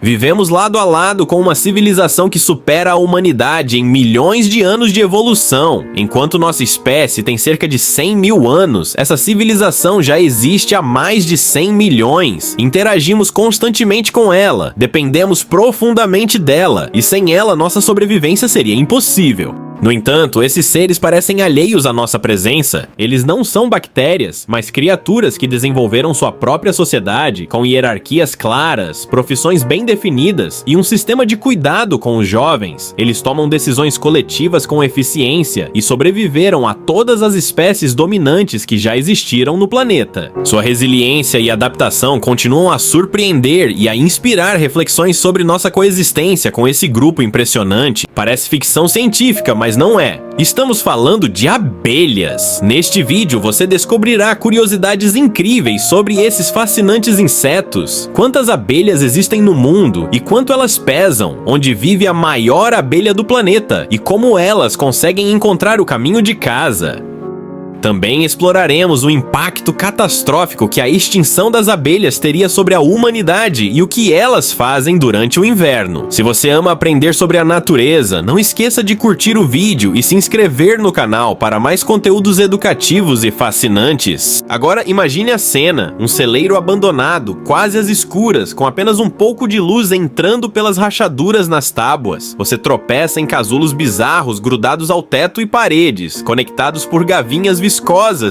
Vivemos lado a lado com uma civilização que supera a humanidade em milhões de anos de evolução. Enquanto nossa espécie tem cerca de 100 mil anos, essa civilização já existe há mais de 100 milhões. Interagimos constantemente com ela, dependemos profundamente dela, e sem ela nossa sobrevivência seria impossível. No entanto, esses seres parecem alheios à nossa presença. Eles não são bactérias, mas criaturas que desenvolveram sua própria sociedade, com hierarquias claras, profissões bem definidas e um sistema de cuidado com os jovens. Eles tomam decisões coletivas com eficiência e sobreviveram a todas as espécies dominantes que já existiram no planeta. Sua resiliência e adaptação continuam a surpreender e a inspirar reflexões sobre nossa coexistência com esse grupo impressionante. Parece ficção científica, mas não é. Estamos falando de abelhas. Neste vídeo você descobrirá curiosidades incríveis sobre esses fascinantes insetos. Quantas abelhas existem no mundo e quanto elas pesam, onde vive a maior abelha do planeta e como elas conseguem encontrar o caminho de casa. Também exploraremos o impacto catastrófico que a extinção das abelhas teria sobre a humanidade e o que elas fazem durante o inverno. Se você ama aprender sobre a natureza, não esqueça de curtir o vídeo e se inscrever no canal para mais conteúdos educativos e fascinantes. Agora imagine a cena, um celeiro abandonado, quase às escuras, com apenas um pouco de luz entrando pelas rachaduras nas tábuas. Você tropeça em casulos bizarros grudados ao teto e paredes, conectados por gavinhas viscosas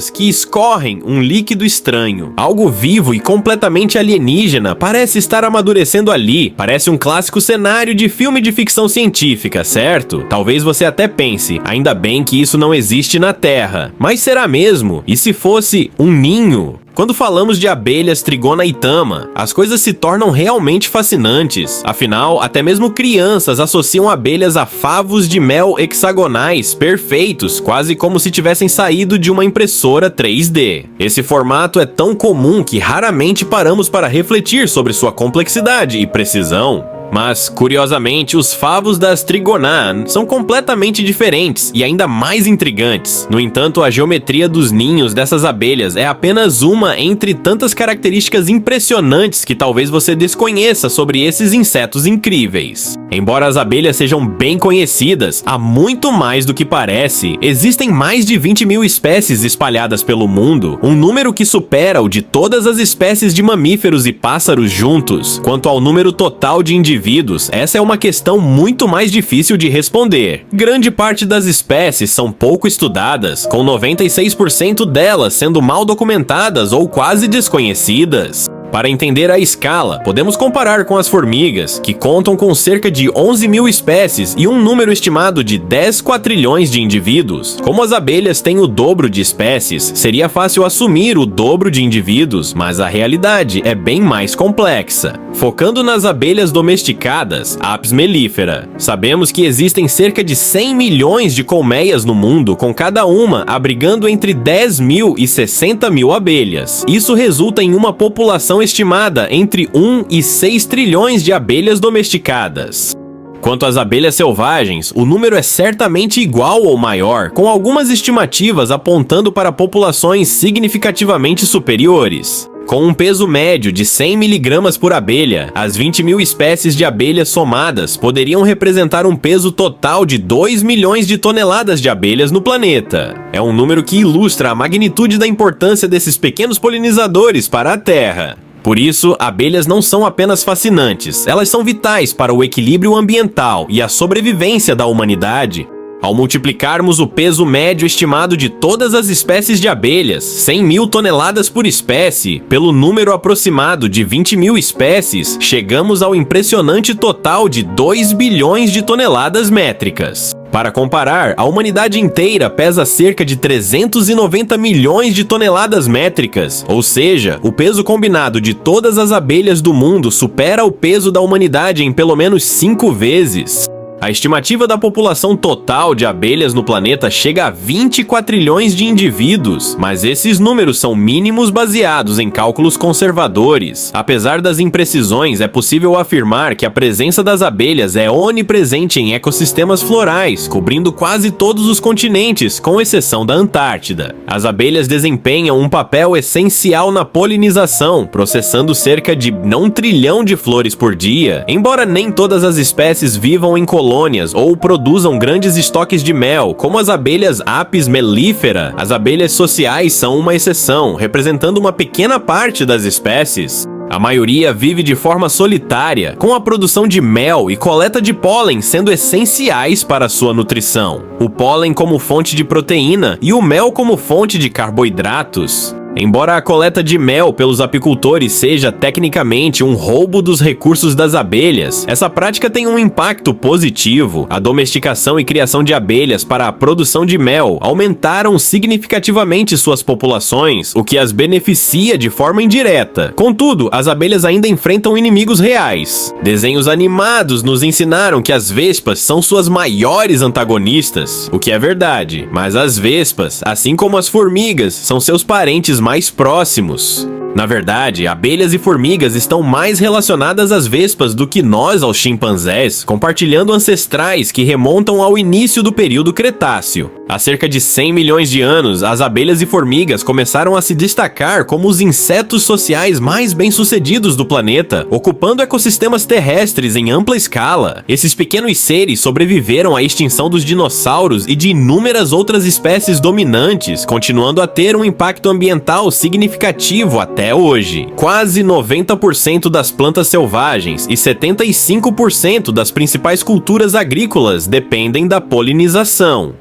que escorrem um líquido estranho. Algo vivo e completamente alienígena parece estar amadurecendo ali. Parece um clássico cenário de filme de ficção científica, certo? Talvez você até pense, ainda bem que isso não existe na Terra. Mas será mesmo? E se fosse um ninho? Quando falamos de abelhas Trigona itama, as coisas se tornam realmente fascinantes. Afinal, até mesmo crianças associam abelhas a favos de mel hexagonais perfeitos, quase como se tivessem saído de uma impressora 3D. Esse formato é tão comum que raramente paramos para refletir sobre sua complexidade e precisão. Mas, curiosamente, os favos das Trigona são completamente diferentes e ainda mais intrigantes. No entanto, a geometria dos ninhos dessas abelhas é apenas uma entre tantas características impressionantes que talvez você desconheça sobre esses insetos incríveis. Embora as abelhas sejam bem conhecidas, há muito mais do que parece. Existem mais de 20 mil espécies espalhadas pelo mundo, um número que supera o de todas as espécies de mamíferos e pássaros juntos. Quanto ao número total de indivíduos, essa é uma questão muito mais difícil de responder. Grande parte das espécies são pouco estudadas, com 96% delas sendo mal documentadas ou quase desconhecidas. Para entender a escala, podemos comparar com as formigas, que contam com cerca de 11 mil espécies e um número estimado de 10 quatrilhões de indivíduos. Como as abelhas têm o dobro de espécies, seria fácil assumir o dobro de indivíduos, mas a realidade é bem mais complexa. Focando nas abelhas domesticadas, Apis mellifera, sabemos que existem cerca de 100 milhões de colmeias no mundo, com cada uma abrigando entre 10 mil e 60 mil abelhas. Isso resulta em uma população estimada entre 1 e 6 trilhões de abelhas domesticadas. Quanto às abelhas selvagens, o número é certamente igual ou maior, com algumas estimativas apontando para populações significativamente superiores. Com um peso médio de 100 mg por abelha, as 20 mil espécies de abelhas somadas poderiam representar um peso total de 2 milhões de toneladas de abelhas no planeta. É um número que ilustra a magnitude da importância desses pequenos polinizadores para a Terra. Por isso, abelhas não são apenas fascinantes, elas são vitais para o equilíbrio ambiental e a sobrevivência da humanidade. Ao multiplicarmos o peso médio estimado de todas as espécies de abelhas, 100 mil toneladas por espécie, pelo número aproximado de 20 mil espécies, chegamos ao impressionante total de 2 bilhões de toneladas métricas. Para comparar, a humanidade inteira pesa cerca de 390 milhões de toneladas métricas, ou seja, o peso combinado de todas as abelhas do mundo supera o peso da humanidade em pelo menos 5 vezes. A estimativa da população total de abelhas no planeta chega a 20 quatrilhões de indivíduos, mas esses números são mínimos baseados em cálculos conservadores. Apesar das imprecisões, é possível afirmar que a presença das abelhas é onipresente em ecossistemas florais, cobrindo quase todos os continentes, com exceção da Antártida. As abelhas desempenham um papel essencial na polinização, processando cerca de 1 trilhão de flores por dia. Embora nem todas as espécies vivam em colônias ou produzam grandes estoques de mel, como as abelhas Apis mellifera, as abelhas sociais são uma exceção, representando uma pequena parte das espécies. A maioria vive de forma solitária, com a produção de mel e coleta de pólen sendo essenciais para sua nutrição. O pólen como fonte de proteína e o mel como fonte de carboidratos. Embora a coleta de mel pelos apicultores seja tecnicamente um roubo dos recursos das abelhas, essa prática tem um impacto positivo. A domesticação e criação de abelhas para a produção de mel aumentaram significativamente suas populações, o que as beneficia de forma indireta. Contudo, as abelhas ainda enfrentam inimigos reais. Desenhos animados nos ensinaram que as vespas são suas maiores antagonistas, o que é verdade, mas as vespas, assim como as formigas, são seus parentes mais próximos. Na verdade, abelhas e formigas estão mais relacionadas às vespas do que nós aos chimpanzés, compartilhando ancestrais que remontam ao início do período Cretáceo. Há cerca de 100 milhões de anos, as abelhas e formigas começaram a se destacar como os insetos sociais mais bem-sucedidos do planeta, ocupando ecossistemas terrestres em ampla escala. Esses pequenos seres sobreviveram à extinção dos dinossauros e de inúmeras outras espécies dominantes, continuando a ter um impacto ambiental significativo até hoje. Quase 90% das plantas selvagens e 75% das principais culturas agrícolas dependem da polinização.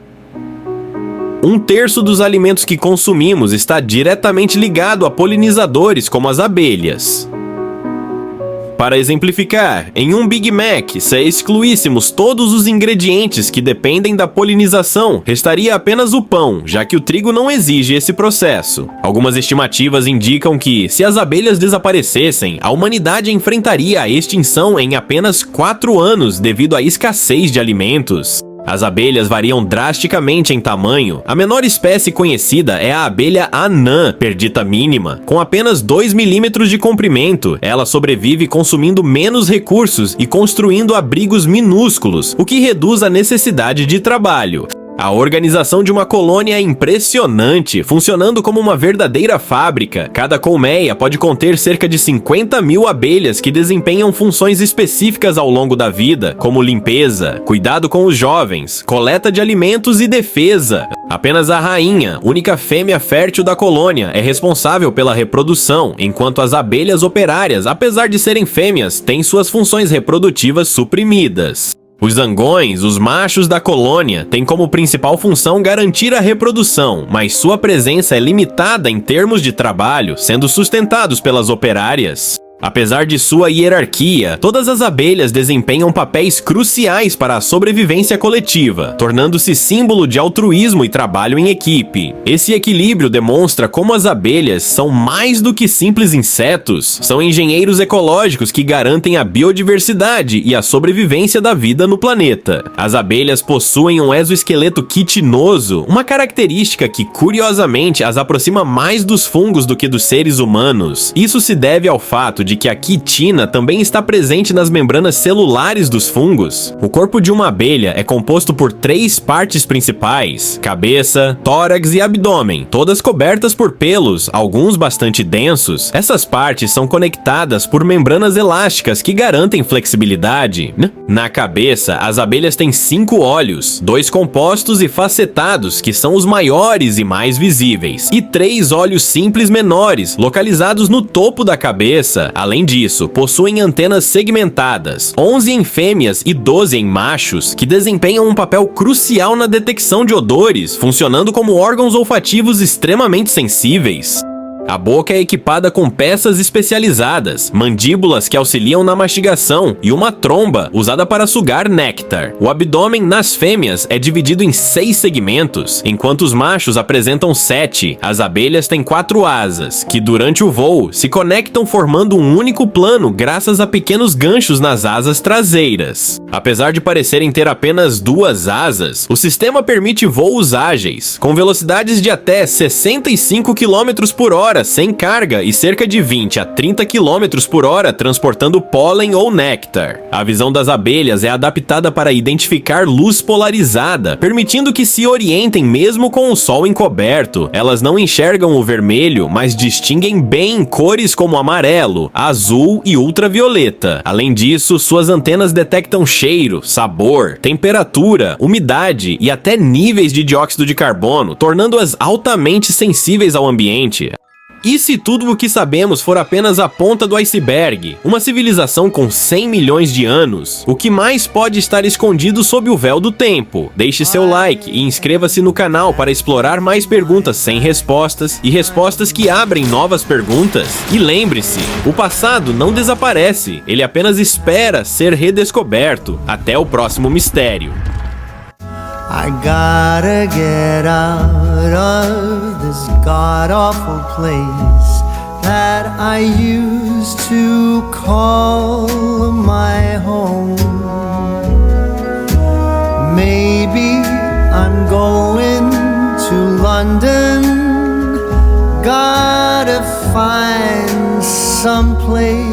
1/3 dos alimentos que consumimos está diretamente ligado a polinizadores como as abelhas. Para exemplificar, em um Big Mac, se excluíssemos todos os ingredientes que dependem da polinização, restaria apenas o pão, já que o trigo não exige esse processo. Algumas estimativas indicam que, se as abelhas desaparecessem, a humanidade enfrentaria a extinção em apenas 4 anos devido à escassez de alimentos. As abelhas variam drasticamente em tamanho. A menor espécie conhecida é a abelha anã, perdita mínima, com apenas 2 milímetros de comprimento. Ela sobrevive consumindo menos recursos e construindo abrigos minúsculos, o que reduz a necessidade de trabalho. A organização de uma colônia é impressionante, funcionando como uma verdadeira fábrica. Cada colmeia pode conter cerca de 50 mil abelhas que desempenham funções específicas ao longo da vida, como limpeza, cuidado com os jovens, coleta de alimentos e defesa. Apenas a rainha, única fêmea fértil da colônia, é responsável pela reprodução, enquanto as abelhas operárias, apesar de serem fêmeas, têm suas funções reprodutivas suprimidas. Os zangões, os machos da colônia, têm como principal função garantir a reprodução, mas sua presença é limitada em termos de trabalho, sendo sustentados pelas operárias. Apesar de sua hierarquia, todas as abelhas desempenham papéis cruciais para a sobrevivência coletiva, tornando-se símbolo de altruísmo e trabalho em equipe. Esse equilíbrio demonstra como as abelhas são mais do que simples insetos, são engenheiros ecológicos que garantem a biodiversidade e a sobrevivência da vida no planeta. As abelhas possuem um exoesqueleto quitinoso, uma característica que, curiosamente, as aproxima mais dos fungos do que dos seres humanos. Isso se deve ao fato de que a quitina também está presente nas membranas celulares dos fungos. O corpo de uma abelha é composto por 3 partes principais: cabeça, tórax e abdômen, todas cobertas por pelos, alguns bastante densos. Essas partes são conectadas por membranas elásticas que garantem flexibilidade. Na cabeça, as abelhas têm 5 olhos, 2 compostos e facetados, que são os maiores e mais visíveis, e 3 olhos simples menores, localizados no topo da cabeça. Além disso, possuem antenas segmentadas, 11 em fêmeas e 12 em machos, que desempenham um papel crucial na detecção de odores, funcionando como órgãos olfativos extremamente sensíveis. A boca é equipada com peças especializadas, mandíbulas que auxiliam na mastigação e uma tromba usada para sugar néctar. O abdômen nas fêmeas é dividido em 6 segmentos, enquanto os machos apresentam 7. As abelhas têm 4 asas, que durante o voo se conectam formando um único plano graças a pequenos ganchos nas asas traseiras. Apesar de parecerem ter apenas 2 asas, o sistema permite voos ágeis, com velocidades de até 65 km por hora sem carga e cerca de 20 a 30 km por hora transportando pólen ou néctar. A visão das abelhas é adaptada para identificar luz polarizada, permitindo que se orientem mesmo com o sol encoberto. Elas não enxergam o vermelho, mas distinguem bem cores como amarelo, azul e ultravioleta. Além disso, suas antenas detectam cheiro, sabor, temperatura, umidade e até níveis de dióxido de carbono, tornando-as altamente sensíveis ao ambiente. E se tudo o que sabemos for apenas a ponta do iceberg, uma civilização com 100 milhões de anos, o que mais pode estar escondido sob o véu do tempo? Deixe seu like e inscreva-se no canal para explorar mais perguntas sem respostas e respostas que abrem novas perguntas. E lembre-se, o passado não desaparece, ele apenas espera ser redescoberto. Até o próximo mistério. I gotta get out of this god-awful place that I used to call my home. Maybe I'm going to London. Gotta find some place